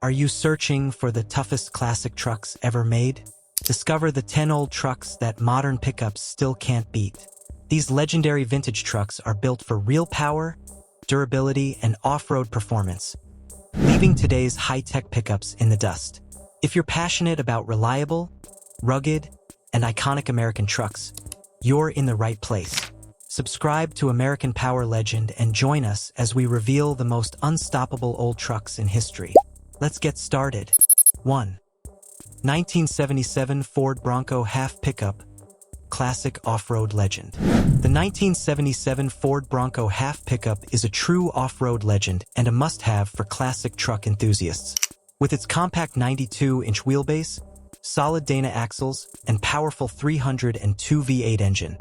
Are you searching for the toughest classic trucks ever made? Discover the 10 old trucks that modern pickups still can't beat. These legendary vintage trucks are built for real power, durability, and off-road performance, leaving today's high-tech pickups in the dust. If you're passionate about reliable, rugged, and iconic American trucks, you're in the right place. Subscribe to American Power Legend and join us as we reveal the most unstoppable old trucks in history. Let's get started. 1. 1977 Ford Bronco Half Pickup, classic off-road legend. The 1977 Ford Bronco Half Pickup is a true off-road legend and a must-have for classic truck enthusiasts. With its compact 92-inch wheelbase, solid Dana axles, and powerful 302 V8 engine,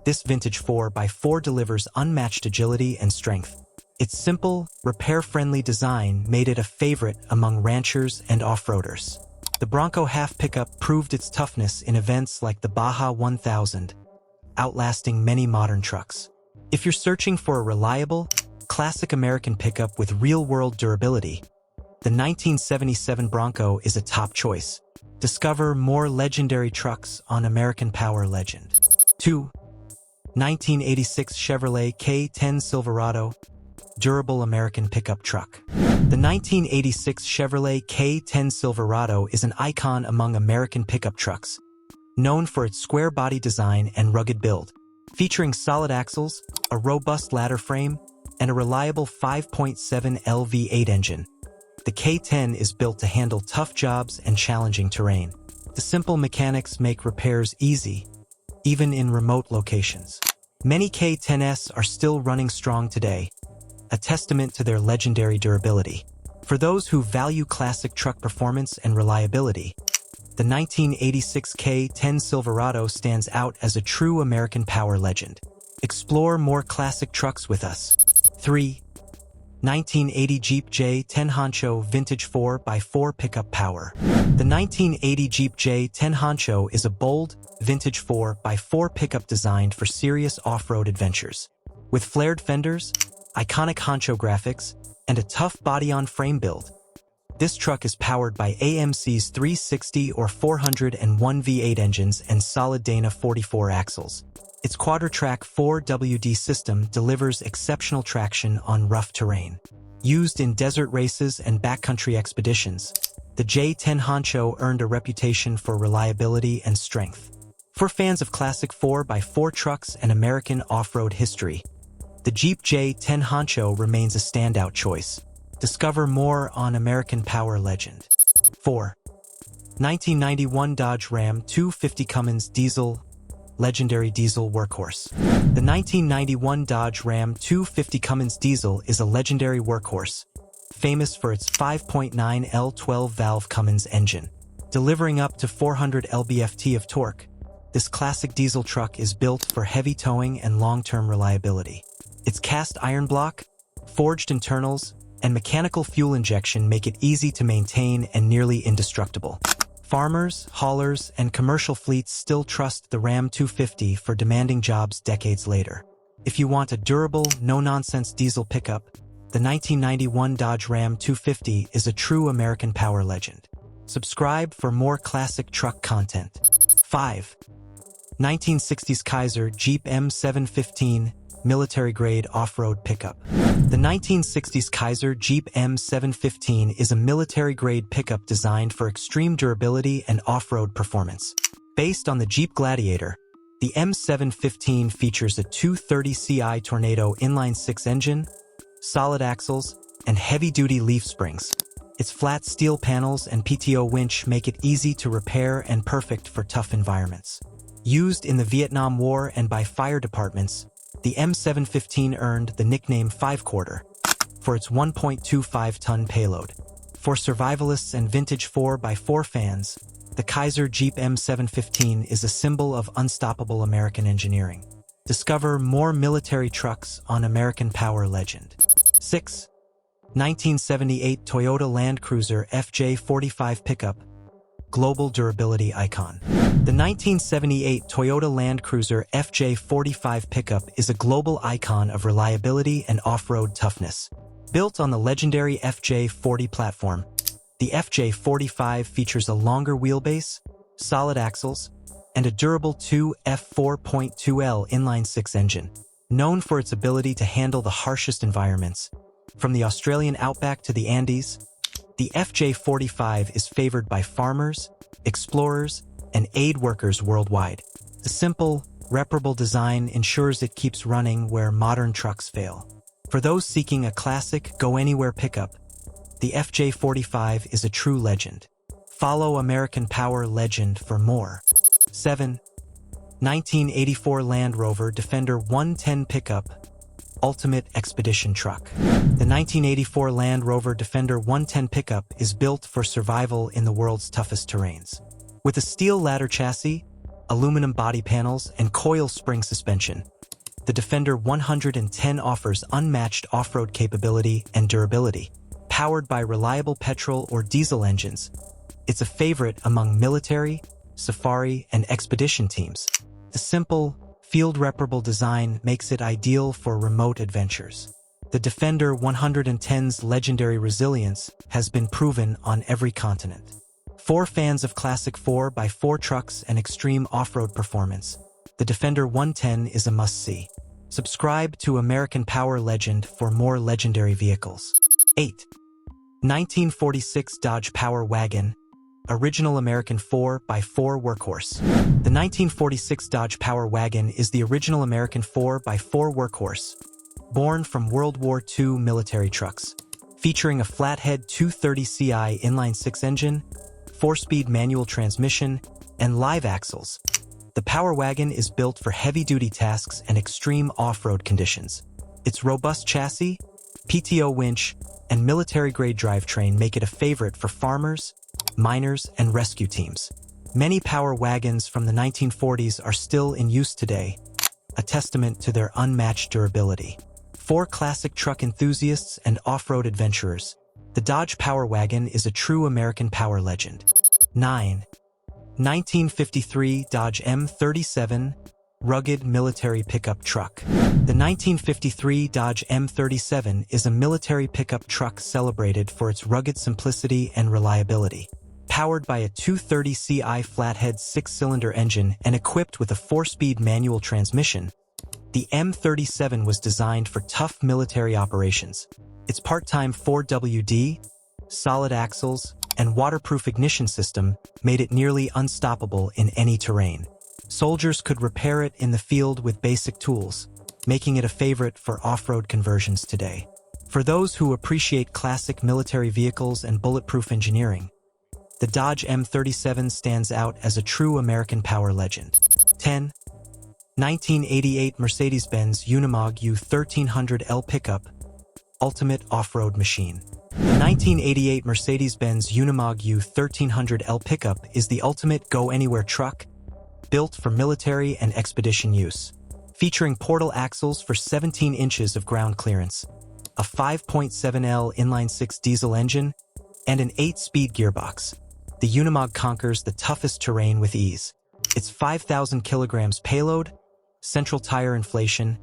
this vintage 4x4 delivers unmatched agility and strength. Its simple, repair-friendly design made it a favorite among ranchers and off-roaders. The Bronco Half Pickup proved its toughness in events like the Baja 1000, outlasting many modern trucks. If you're searching for a reliable, classic American pickup with real-world durability, the 1977 Bronco is a top choice. Discover more legendary trucks on American Power Legend. 2. 1986 Chevrolet K10 Silverado, durable American pickup truck. The 1986 Chevrolet K10 Silverado is an icon among American pickup trucks, known for its square body design and rugged build. Featuring solid axles, a robust ladder frame, and a reliable 5.7L V8 engine, the K10 is built to handle tough jobs and challenging terrain. The simple mechanics make repairs easy, even in remote locations. Many K10s are still running strong today, a testament to their legendary durability. For those who value classic truck performance and reliability, the 1986 K10 Silverado stands out as a true American power legend. Explore more classic trucks with us. 3. 1980 Jeep J10 Honcho Vintage 4x4 Pickup Power. The 1980 Jeep J10 Honcho is a bold, vintage 4x4 pickup designed for serious off-road adventures. With flared fenders, iconic Honcho graphics, and a tough body-on-frame build, this truck is powered by AMC's 360 or 401 V8 engines and solid Dana 44 axles. Its quadra-track 4WD system delivers exceptional traction on rough terrain. Used in desert races and backcountry expeditions, the J10 Honcho earned a reputation for reliability and strength. For fans of classic 4x4 trucks and American off-road history, the Jeep J10 Honcho remains a standout choice. Discover more on American Power Legend. 4. 1991 Dodge Ram 250 Cummins Diesel, legendary diesel workhorse. The 1991 Dodge Ram 250 Cummins Diesel is a legendary workhorse, famous for its 5.9 L 12-valve Cummins engine. Delivering up to 400 lb-ft of torque, this classic diesel truck is built for heavy towing and long-term reliability. Its cast iron block, forged internals, and mechanical fuel injection make it easy to maintain and nearly indestructible. Farmers, haulers, and commercial fleets still trust the Ram 250 for demanding jobs decades later. If you want a durable, no-nonsense diesel pickup, the 1991 Dodge Ram 250 is a true American power legend. Subscribe for more classic truck content. 5. 1960s Kaiser Jeep M715 military-grade off-road pickup. The 1960s Kaiser Jeep M715 is a military-grade pickup designed for extreme durability and off-road performance. Based on the Jeep Gladiator, the M715 features a 230 Ci Tornado inline-six engine, solid axles, and heavy-duty leaf springs. Its flat steel panels and PTO winch make it easy to repair and perfect for tough environments. Used in the Vietnam War and by fire departments, the M715 earned the nickname Five-Quarter for its 1.25-ton payload. For survivalists and vintage 4x4 fans, the Kaiser Jeep M715 is a symbol of unstoppable American engineering. Discover more military trucks on American Power Legend. 6. 1978 Toyota Land Cruiser FJ45 Pickup, global durability icon. The 1978 Toyota Land Cruiser FJ45 Pickup is a global icon of reliability and off-road toughness. Built on the legendary FJ40 platform, The FJ45 features a longer wheelbase, solid axles, and a durable 2F4.2L inline-six engine, known for its ability to handle the harshest environments. From the Australian outback to the Andes, the FJ45 is favored by farmers, explorers, and aid workers worldwide. The simple, reparable design ensures it keeps running where modern trucks fail. For those seeking a classic, go-anywhere pickup, the FJ45 is a true legend. Follow American Power legend for more. 7. 1984 Land Rover Defender 110 Pickup Ultimate Expedition Truck. The 1984 Land Rover Defender 110 pickup is built for survival in the world's toughest terrains. With a steel ladder chassis, aluminum body panels, and coil spring suspension, the Defender 110 offers unmatched off-road capability and durability. Powered by reliable petrol or diesel engines, it's a favorite among military, safari, and expedition teams. The simple, field-reparable design makes it ideal for remote adventures. The Defender 110's legendary resilience has been proven on every continent. For fans of classic 4x4 trucks and extreme off-road performance, the Defender 110 is a must-see. Subscribe to American Power Legend for more legendary vehicles. 8. 1946 Dodge Power Wagon, original American 4x4 workhorse. The 1946 Dodge Power Wagon is the original American 4x4 workhorse, born from World War II military trucks. Featuring a flathead 230 CI inline-six engine, 4-speed manual transmission, and live axles, the Power Wagon is built for heavy-duty tasks and extreme off-road conditions. Its robust chassis, PTO winch, and military-grade drivetrain make it a favorite for farmers, miners, and rescue teams. Many Power Wagons from the 1940s are still in use today, a testament to their unmatched durability. For classic truck enthusiasts and off-road adventurers, the Dodge Power Wagon is a true American power legend. 9. 1953 Dodge M37 Rugged Military Pickup Truck. The 1953 Dodge M37 is a military pickup truck celebrated for its rugged simplicity and reliability. Powered by a 230 CI flathead 6-cylinder engine and equipped with a 4-speed manual transmission, the M37 was designed for tough military operations. Its part-time 4WD, solid axles, and waterproof ignition system made it nearly unstoppable in any terrain. Soldiers could repair it in the field with basic tools, making it a favorite for off-road conversions today. For those who appreciate classic military vehicles and bulletproof engineering, the Dodge M37 stands out as a true American power legend. 10. 1988 Mercedes-Benz Unimog U1300L Pickup Ultimate Off-Road Machine. The 1988 Mercedes-Benz Unimog U1300L Pickup is the ultimate go-anywhere truck, built for military and expedition use. Featuring portal axles for 17 inches of ground clearance, a 5.7L inline-six diesel engine, and an 8-speed gearbox, the Unimog conquers the toughest terrain with ease. Its 5,000 kilograms payload, central tire inflation,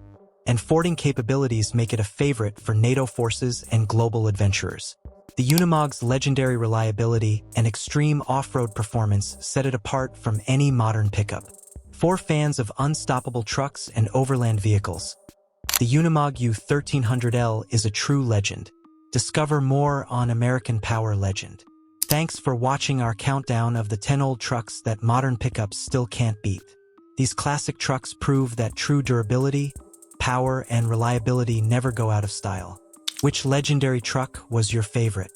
and fording capabilities make it a favorite for NATO forces and global adventurers. The Unimog's legendary reliability and extreme off-road performance set it apart from any modern pickup. For fans of unstoppable trucks and overland vehicles, the Unimog U1300L is a true legend. Discover more on American Power Legend. Thanks for watching our countdown of the 10 old trucks that modern pickups still can't beat. These classic trucks prove that true durability, power, and reliability never go out of style. Which legendary truck was your favorite?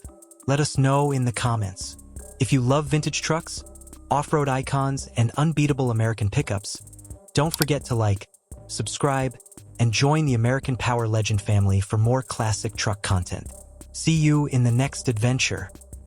Let us know in the comments. If you love vintage trucks, off-road icons, and unbeatable American pickups, don't forget to like, subscribe, and join the American Power Legend family for more classic truck content. See you in the next adventure.